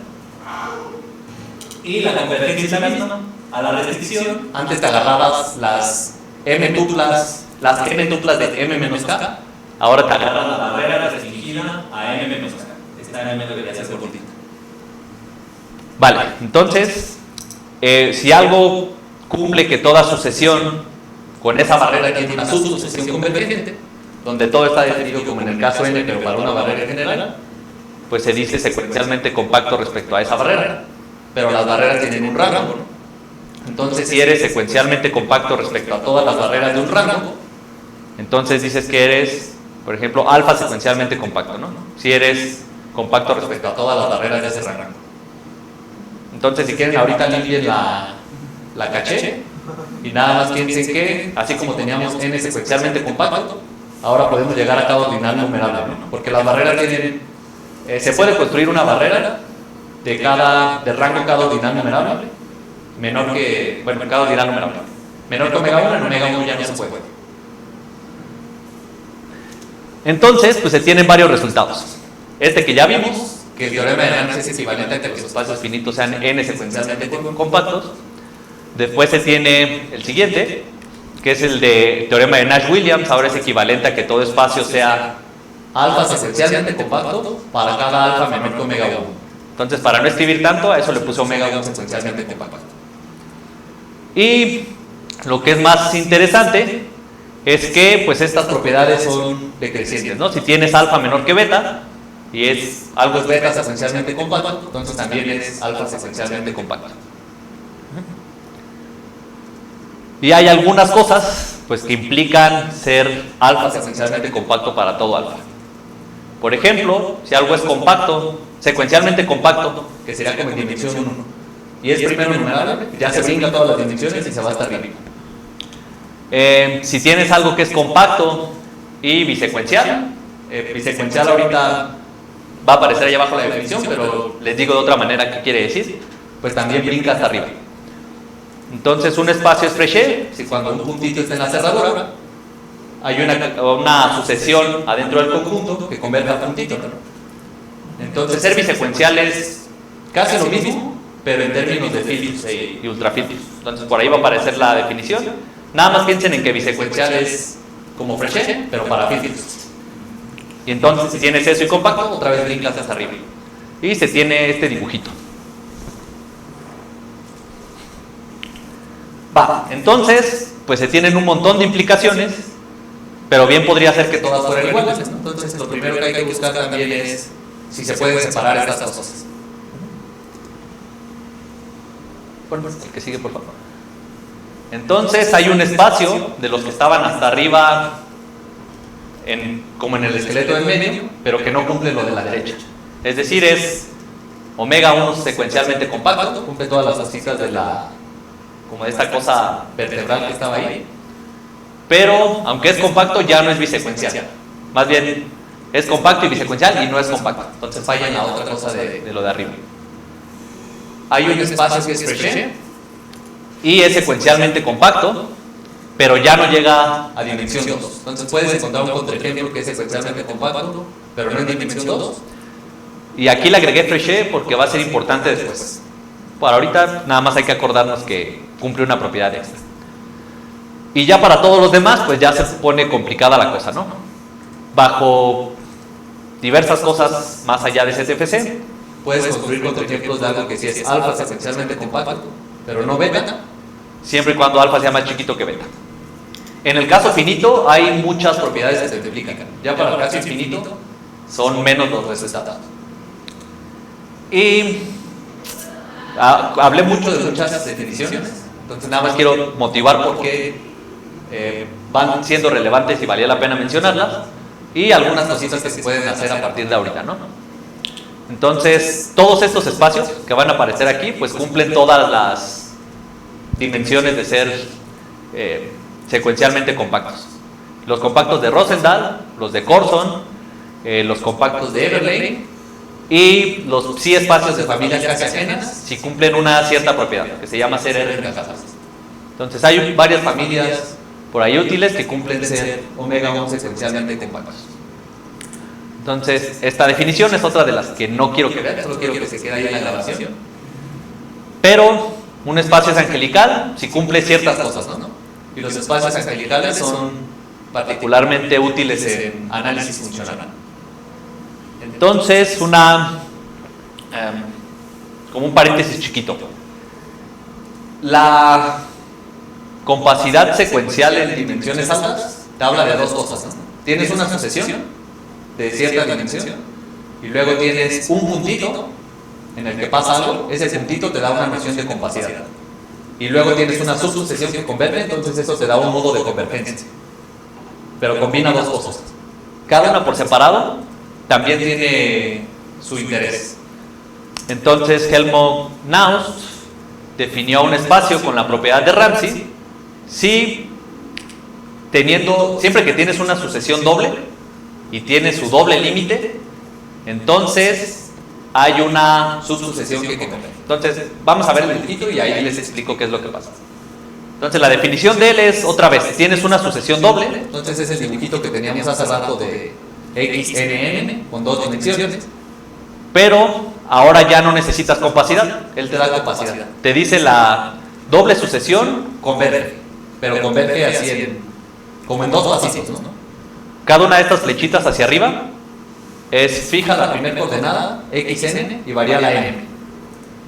[SPEAKER 2] Y la convergencia es la misma. A la restricción, antes te agarrabas las m tuplas, las n tuplas de m menos k. Ahora te agarras la barrera restringida a m menos k. Esta m debería ser cortita. Vale, entonces, si algo cumple que toda sucesión con esa barrera tiene una subsucesión convergente, donde todo está definido como en el caso n, pero para una barrera general, pues se dice secuencialmente compacto respecto a esa barrera. Pero las barreras tienen un rango, ¿no? Entonces, si eres secuencialmente compacto respecto a todas las barreras de un rango, entonces dices que eres, por ejemplo, alfa secuencialmente compacto, ¿no? Si eres compacto respecto a todas las barreras de ese rango. Entonces, si quieren, ahorita limpien la caché y nada más piensen que, así como teníamos n secuencialmente compacto, ahora podemos llegar a cada ordinal numerable, ¿no? Porque las barreras tienen, se puede construir una barrera de rango cada ordinal numerable menor que, bueno, cada ordinal numerable menor que omega 1, en omega 1 ya no se puede. Entonces, pues se tienen varios resultados. Este que ya vimos, que el teorema de Ramsey es equivalente a que los espacios finitos sean n secuencialmente compactos. Después se tiene el siguiente, que es el de teorema de Nash-Williams. Ahora es equivalente a que todo espacio sea alfa secuencialmente compacto para cada alfa menor que omega 1. Entonces, para no escribir tanto, a eso le puse omega 1 secuencialmente compacto. Y lo que es más interesante es que pues estas propiedades son decrecientes, ¿no? Si tienes alfa menor que beta y algo es beta secuencialmente compacto, entonces también es alfa secuencialmente compacto. Y hay algunas cosas pues que implican ser alfa secuencialmente compacto para todo alfa. Por ejemplo, si algo es compacto, secuencialmente compacto, que sería como en dimensión 1, y es primero numerable, ya se brinca todas las dimensiones y se va hasta arriba. Si tienes algo que es compacto y bisecuencial, bisecuencial ahorita va a aparecer ahí abajo la definición, pero les digo de otra manera qué quiere decir, pues también brinca hasta arriba. Entonces un espacio es Fréchet si cuando un puntito está en la cerradura hay una sucesión adentro del conjunto que converge al puntito, ¿no? Entonces ser bisecuencial es casi lo mismo, pero en términos de filtros y ultrafiltros. Entonces por ahí va a aparecer la definición. Nada más piensen en que bisecuencial es como Fréchet, pero para filtros. Y entonces si tienes eso y compacto, otra vez brincas hasta arriba. Y se tiene este dibujito. Entonces, pues se tienen un montón de implicaciones, pero bien podría ser que todas fueran iguales, ¿no? Entonces lo primero que hay que buscar también es si se pueden separar estas cosas. Bueno, el que sigue, por favor. Entonces hay un espacio de los que estaban hasta arriba, como en el esqueleto del medio, pero que no cumple lo de la derecha. Es decir, es omega 1 secuencialmente compacto, cumple todas las cositas de como de esta cosa vertebral que estaba ahí, pero aunque es compacto ya no es bisecuencial, más bien es compacto y bisecuencial y no es compacto, entonces falla en la otra cosa de lo de arriba. Hay un espacio que es Fréchet y es secuencialmente compacto, pero ya no llega a dimensión 2, entonces puedes encontrar un contraejemplo que es secuencialmente compacto, pero no en dimensión 2, y aquí le agregué Fréchet porque va a ser importante después. Para ahorita nada más hay que acordarnos que cumple una propiedad extra. Y ya para todos los demás, pues ya se pone complicada la cosa, ¿no? Bajo diversas cosas más allá de ZFC, puedes construir contraejemplos de algo que sí es alfa secuencialmente compacto, pero no beta, siempre y cuando alfa sea más chiquito que beta. En el caso finito hay muchas propiedades que se multiplican. Ya para el caso infinito son menos los resultados. Y hablé mucho de muchas definiciones, entonces nada más quiero motivar por qué van siendo relevantes y valía la pena mencionarlas, y algunas cositas que se pueden hacer a partir de ahorita, ¿no? Entonces, todos estos espacios que van a aparecer aquí, pues cumplen todas las dimensiones de ser secuencialmente compactos. Los compactos de Rosendahl, los de Corson, los compactos de Eberlein, y los sí espacios de familias casi ajenas si cumplen una cierta propiedad que se llama ser R encajadas. Entonces hay varias familias por ahí útiles que cumplen ser omega 1 secuencialmente compactos. Entonces esta definición es otra de las que no quiero que vean, solo quiero que se quede ahí en la grabación. Pero un espacio es angelical si cumple ciertas cosas, ¿no? Y los espacios angelicales son particularmente útiles en análisis funcional. Entonces, como un paréntesis chiquito, la compacidad secuencial en dimensiones altas te habla de dos cosas, ¿no? Tienes una sucesión de cierta dimensión y luego tienes un puntito en el que pasa algo, ese puntito te da una noción de compacidad y luego tienes una subsucesión que converge, entonces eso te da un modo de convergencia, pero combina dos cosas, cada una por separado también tiene su interés. Entonces Helmut Naust definió un espacio con la propiedad de Ramsey siempre que tienes una sucesión doble y tiene su doble límite, entonces hay una subsucesión que converge. Entonces vamos a ver el dibujito y ahí les explico qué es lo que pasa. Entonces la definición de él es, otra vez, tienes una sucesión doble, entonces es el dibujito que teníamos hace rato de XNN con dos dimensiones, pero ahora ya no necesitas compacidad, él te da compacidad. Te dice la doble sucesión converge, pero converge así como en dos pasitos, ¿no? Cada una de estas flechitas hacia arriba es fija la primera coordenada, XN, y varía la M.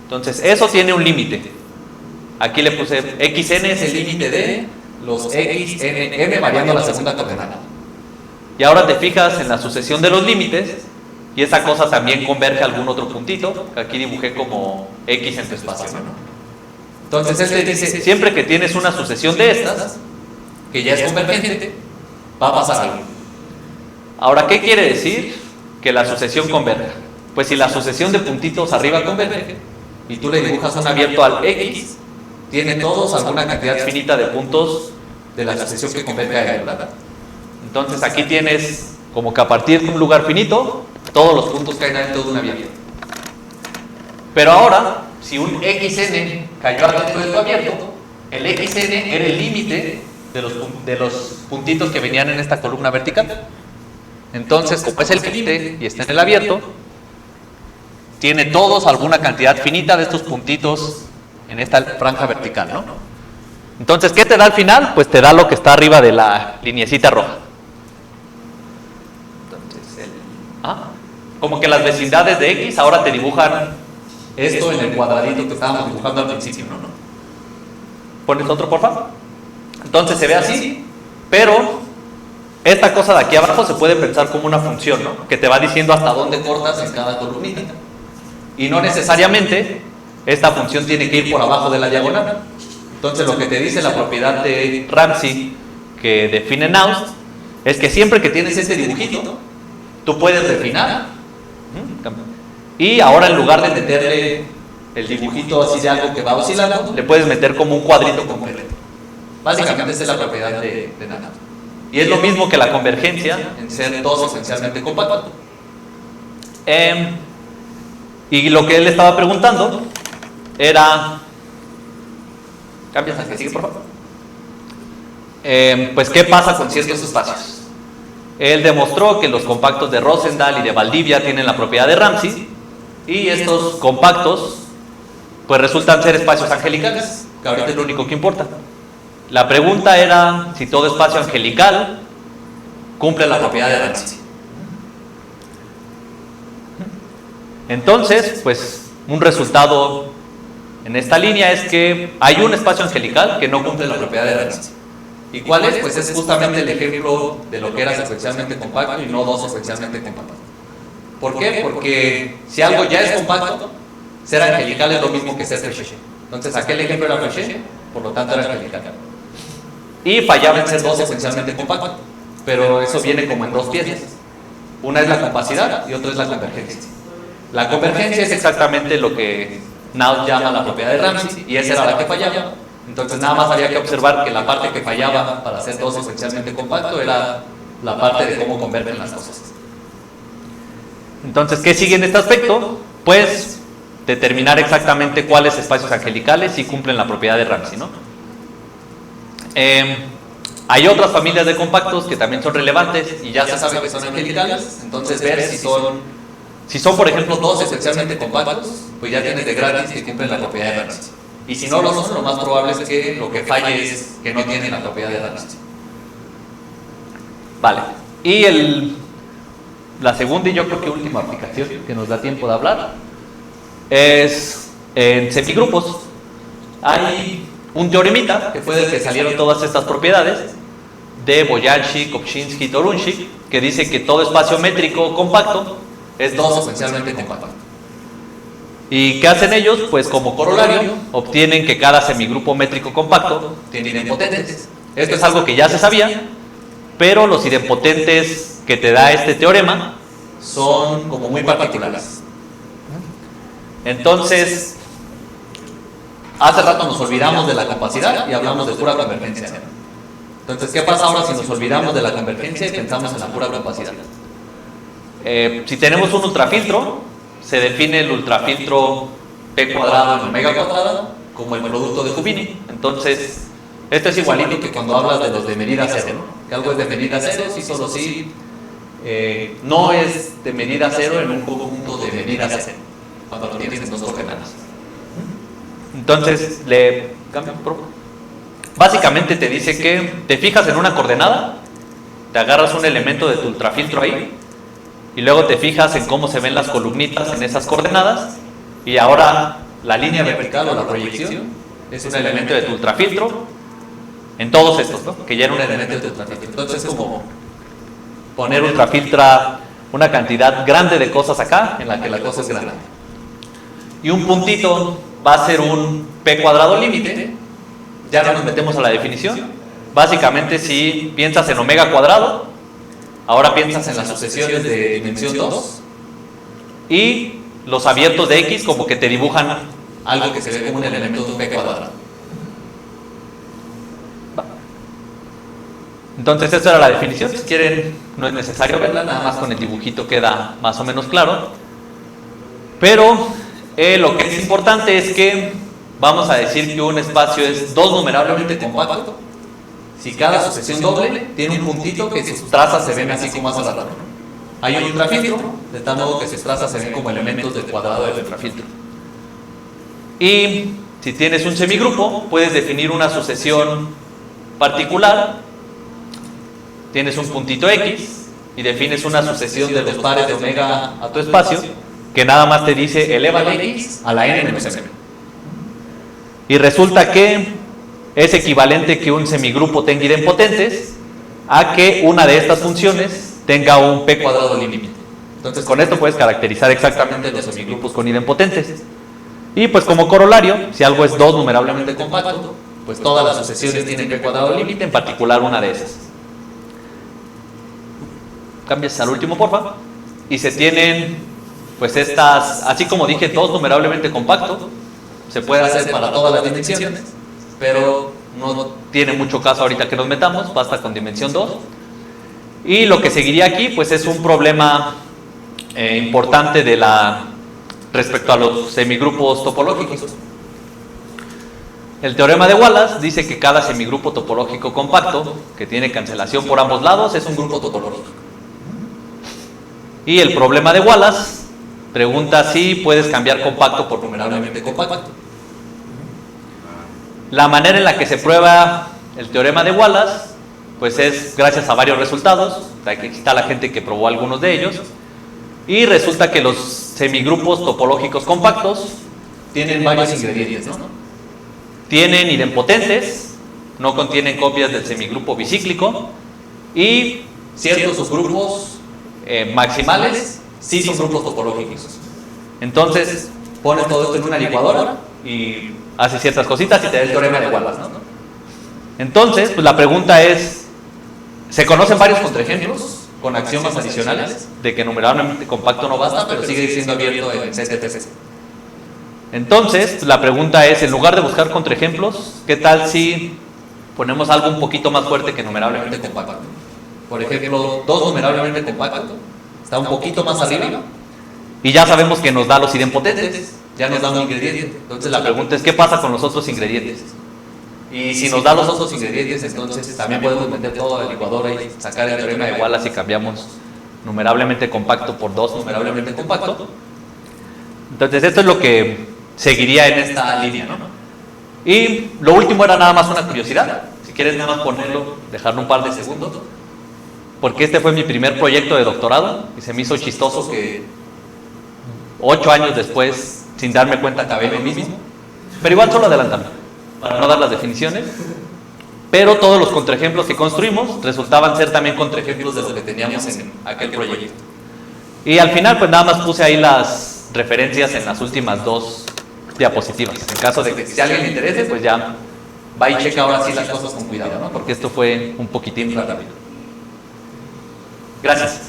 [SPEAKER 2] Entonces eso tiene un límite. Aquí le puse XN es el límite de los XNM variando la segunda coordenada. Y ahora te fijas en la sucesión de los límites y esa cosa también converge a algún otro puntito, que aquí dibujé como X en tu espacio, ¿no? Entonces él te dice, siempre que tienes una sucesión de estas, que ya es convergente, va a pasar algo. Ahora, ¿qué quiere decir que la sucesión converja? Pues si la sucesión de puntitos arriba converge y tú le dibujas un abierto al X, tiene todos alguna cantidad finita de puntos de la sucesión que converge a él, ¿verdad? Entonces aquí tienes como que a partir de un lugar finito todos los puntos caen dentro de un abierto. Pero ahora, si un XN cayó adentro de tu abierto, el XN era el límite de los puntitos que venían en esta columna vertical. Entonces, como es el límite y está en el abierto, tiene todos alguna cantidad finita de estos puntitos en esta franja vertical, ¿no? Entonces, ¿qué te da al final? Pues te da lo que está arriba de la lineecita roja. Entonces, como que las vecindades de X ahora te dibujan esto en el cuadradito que estábamos dibujando al principio, ¿no? ¿Pones otro, por favor? Entonces se ve así, pero esta cosa de aquí abajo se puede pensar como una función, ¿no? Que te va diciendo hasta dónde cortas en cada columnita. Y no necesariamente esta función tiene que ir por abajo de la diagonal. Entonces lo que te dice la propiedad de Ramsey que define Naust es que siempre que tienes este dibujito, tú puedes refinar. Y ahora en lugar de meterle el dibujito así de algo que va oscilando, le puedes meter como un cuadrito completo. Básicamente esa es la propiedad de Naust. Y es lo mismo que la convergencia en ser dos esencialmente compactos. Y lo que él estaba preguntando era... ¿Cambias al que sigue, por favor? Pues, ¿qué pasa con ciertos espacios? Él demostró que los compactos de Rosendahl y de Valdivia tienen la propiedad de Ramsey, y estos compactos, pues resultan ser espacios angelicales, que ahorita es lo único que importa. La pregunta era si todo espacio angelical cumple la propiedad de Ramsey. Entonces, pues, un resultado en esta línea es que hay un espacio angelical que no cumple la propiedad de Ramsey. ¿Y cuál es? Pues es justamente el ejemplo de lo que era secuencialmente compacto y no dos secuencialmente compactos. ¿Por qué? Porque si algo ya es compacto, ser angelical es lo mismo que ser Fréchet. Entonces aquel ejemplo era Fréchet, por lo tanto era angelical. Y fallaba en ser dos secuencialmente compactos, pero eso viene como en dos piezas. Una es la compacidad y otra es la convergencia. La convergencia es exactamente lo que Naust llama la propiedad de Ramsey, y esa era la que fallaba. Entonces nada más había que observar que la parte que fallaba para hacer dos esencialmente compacto era la parte de cómo convergen las cosas. Entonces, ¿qué sigue en este aspecto? Pues determinar exactamente cuáles espacios angelicales sí cumplen la propiedad de Ramsey, ¿no? Hay otras familias de compactos que también son relevantes y ya se sabe que son angelicales. Entonces ver si son por ejemplo dos esencialmente compactos, pues ya tienes de gratis que cumplen la propiedad de Ramsey. Y si no lo son, lo más probable es que lo que falle es que no tienen la propiedad de Ramsey. Vale. Y la segunda y yo creo que última aplicación que nos da tiempo de hablar es en semigrupos. Hay un teoremita que fue del que salieron todas estas propiedades de Boyansky, Kopczynski y Torunchik, que dice que todo espacio métrico compacto es dos esencialmente compacto. ¿Y qué hacen ellos? Pues como corolario obtienen que cada semigrupo métrico compacto tiene idempotentes. Esto es algo que ya se sabía, pero los idempotentes que te da este teorema son como muy particulares. Entonces, hace rato nos olvidamos de la compacidad y hablamos de pura convergencia. Entonces, ¿qué pasa ahora si nos olvidamos de la convergencia y pensamos en la pura compacidad? Si tenemos un ultrafiltro, se define el ultrafiltro P cuadrado en omega cuadrada como el producto de Fubini. Entonces, esto es igualito que cuando hablas de los de medida cero, ¿no? Que algo es de medida cero si solo si no es de medida cero en un conjunto de medida cero, cuando lo tienes en dos coordenadas. Entonces, básicamente te dice que te fijas en una coordenada, te agarras un elemento de tu ultrafiltro ahí, y luego te fijas en cómo se ven las columnitas en esas coordenadas, y ahora la línea vertical o la proyección es un elemento de tu ultrafiltro en todos estos, ¿no? Que ya era un elemento de tu ultrafiltro. Entonces es como poner ultrafiltra una cantidad grande de cosas acá en la que la cosa es grande. Y un puntito va a ser un P cuadrado límite. Ya no nos metemos a la definición. Básicamente, si piensas en omega cuadrado, ahora piensas en las sucesiones de dimensión 2 y los abiertos de X como que te dibujan algo que se ve como un elemento de P cuadrado. Entonces esta era la definición. Si quieren, no es necesario verla, nada más con el dibujito queda más o menos claro. Pero lo que es importante es que vamos a decir que un espacio es dos numerablemente compacto si cada sucesión doble tiene un puntito que sus trazas se ven así como hace rato. Hay un ultrafiltro, de tal modo que sus trazas se ven como elementos del cuadrado del ultrafiltro. Y si tienes un semigrupo, puedes definir una sucesión particular. Tienes un puntito X y defines una sucesión de los pares de omega a tu espacio que nada más te dice eleva X a la n menos m. Y resulta que es equivalente que un semigrupo tenga idempotentes a que una de estas funciones tenga un p cuadrado límite. Entonces con esto puedes caracterizar exactamente los semigrupos con idempotentes. Y pues como corolario, si algo es dos numerablemente compacto, pues todas las sucesiones tienen p cuadrado límite, en particular una de esas. Cambias al último, porfa. Y se tienen, pues estas, así como dije, dos numerablemente compacto, se puede hacer para todas las dimensiones, pero no tiene mucho caso ahorita que nos metamos, basta con dimensión 2. Y lo que seguiría aquí, pues es un problema importante de respecto a los semigrupos topológicos. El teorema de Wallace dice que cada semigrupo topológico compacto, que tiene cancelación por ambos lados, es un grupo topológico. Y el problema de Wallace pregunta si puedes cambiar compacto por numerablemente compacto. La manera en la que se prueba el teorema de Wallace, pues es gracias a varios resultados. Aquí está la gente que probó algunos de ellos. Y resulta que los semigrupos topológicos compactos tienen varios ingredientes, ¿no? Tienen idempotentes, no contienen copias del semigrupo bicíclico, y ciertos subgrupos maximales sí son grupos topológicos. Entonces, pones todo esto en una licuadora y hace ciertas cositas y te da el teorema de Wallace, ¿no? Entonces, pues la pregunta es, ¿se conocen varios contraejemplos con axiomas adicionales de que numerablemente compacto no basta, pero sigue siendo abierto en CTTC? Entonces, pues la pregunta es, en lugar de buscar contraejemplos, ¿qué tal si ponemos algo un poquito más fuerte que numerablemente compacto? Por ejemplo, 2 numerablemente compacto está un poquito más arriba y ya sabemos que nos da los idempotentes, ya nos da un ingrediente. Entonces la pregunta es, ¿qué pasa con los otros ingredientes? Y si nos da los otros ingredientes, entonces también podemos meter todo a la licuadora y sacar el teorema de Wallace y cambiamos numerablemente compacto por 2 numerablemente compacto. Entonces esto es lo que seguiría en esta línea, ¿no? Y lo último era nada más una curiosidad. Si quieres nada más ponerlo, dejarlo un par de segundos, porque este fue mi primer proyecto de doctorado y se me hizo chistoso que 8 años después, sin darme cuenta, acabé lo mismo. Pero igual solo adelantando, para no dar las definiciones. Pero todos los contraejemplos que construimos resultaban ser también contraejemplos de lo que teníamos en aquel proyecto. Y al final, pues nada más puse ahí las referencias en las últimas 2 diapositivas. En caso de que si a alguien le interese, pues ya va y checa ahora sí las cosas con cuidado, ¿no? Porque esto fue un poquitín rápido. Gracias.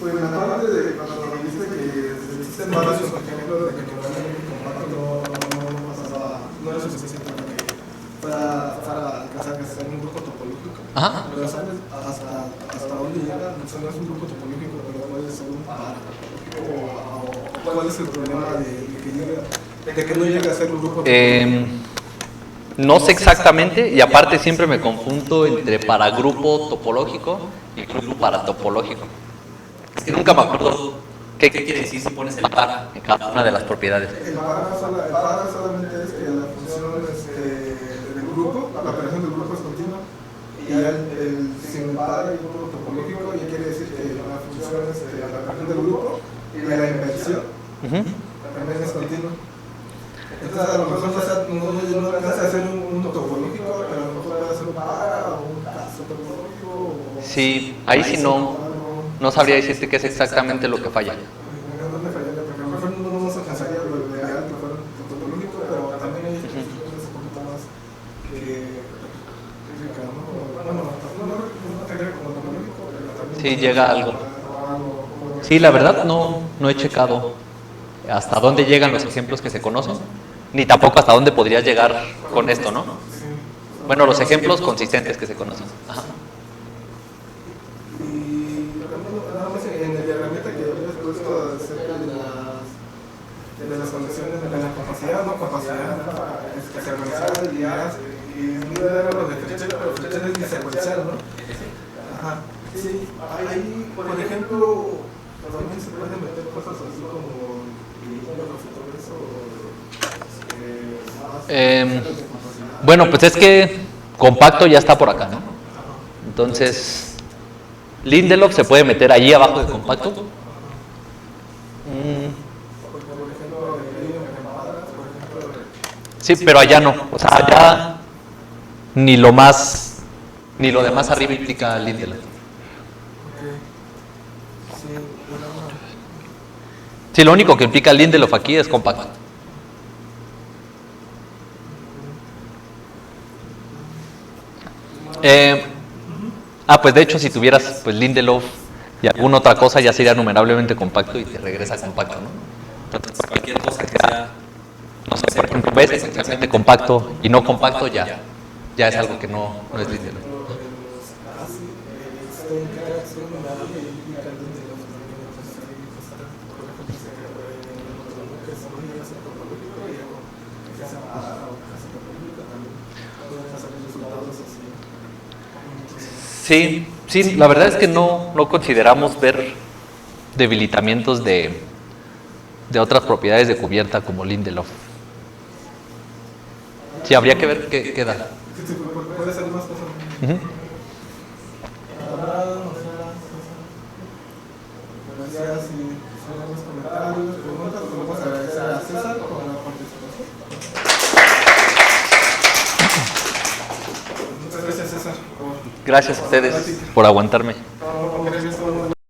[SPEAKER 1] Pues me acuerdo de cuando me dijiste que existen varios ejemplos de que numerablemente compacto no pasaba, no era suficiente para alcanzar que sea un grupo topológico.
[SPEAKER 2] Ajá.
[SPEAKER 1] Pero sabes hasta dónde llega, no es un grupo topológico, pero puede ser un par. O cuál es el problema de que no llegue a ser un grupo topológico.
[SPEAKER 2] No sé exactamente, y aparte siempre me confundo entre paragrupo topológico y grupo paratopológico. Es que nunca me acuerdo qué quiere decir si pones el para en cada una de las propiedades.
[SPEAKER 1] El para solamente es que la función del grupo, la operación del grupo es continua, y el sin par y grupo topológico ya quiere decir que la función la operación del grupo y la inversión también es continua. Entonces a lo mejor no alcanza a ser un topológico, pero a lo mejor puede ser un para o un caso topológico.
[SPEAKER 2] Sí, ahí sí no sabría decirte qué es exactamente lo que falla.
[SPEAKER 1] No se alcanzaría lo ideal que fuera topológico, pero también hay
[SPEAKER 2] Sí, llega algo. Sí, la verdad no he checado hasta dónde llegan los ejemplos que se conocen, ni tampoco hasta dónde podrías llegar con esto, ¿no? Bueno, los ejemplos consistentes que se conocen. Ajá.
[SPEAKER 1] Y nada más en la herramienta que habías puesto acerca de las condiciones de la capacidad, no capacidad, que secuencial, y no era lo de Fletcher, pero Fletcher es secuencial, ¿no? Ajá. Sí, ahí, por ejemplo, también se pueden meter cosas así como
[SPEAKER 2] bueno, pues es que compacto ya está por acá, ¿no? Entonces, Lindelof se puede meter allí abajo de compacto. Sí, pero allá no. O sea, allá ni lo de más arriba implica Lindelof. Sí, lo único que implica Lindelof aquí es compacto. Pues de hecho si tuvieras pues Lindelof y alguna otra cosa ya sería numerablemente compacto y te regresa compacto, ¿no? Entonces cualquier cosa que sea, no sé, por ejemplo, ves esencialmente compacto y no compacto ya es algo que no es Lindelof. Sí, la verdad es que no consideramos ver debilitamientos de otras propiedades de cubierta como Lindelof. Sí, habría que ver qué da.
[SPEAKER 1] Puede ser más cosas. Gracias, si tenemos comentarios, preguntas, podemos agradecer a César por la participación. Muchas gracias, César.
[SPEAKER 2] Gracias a ustedes por aguantarme.
[SPEAKER 1] Gracias.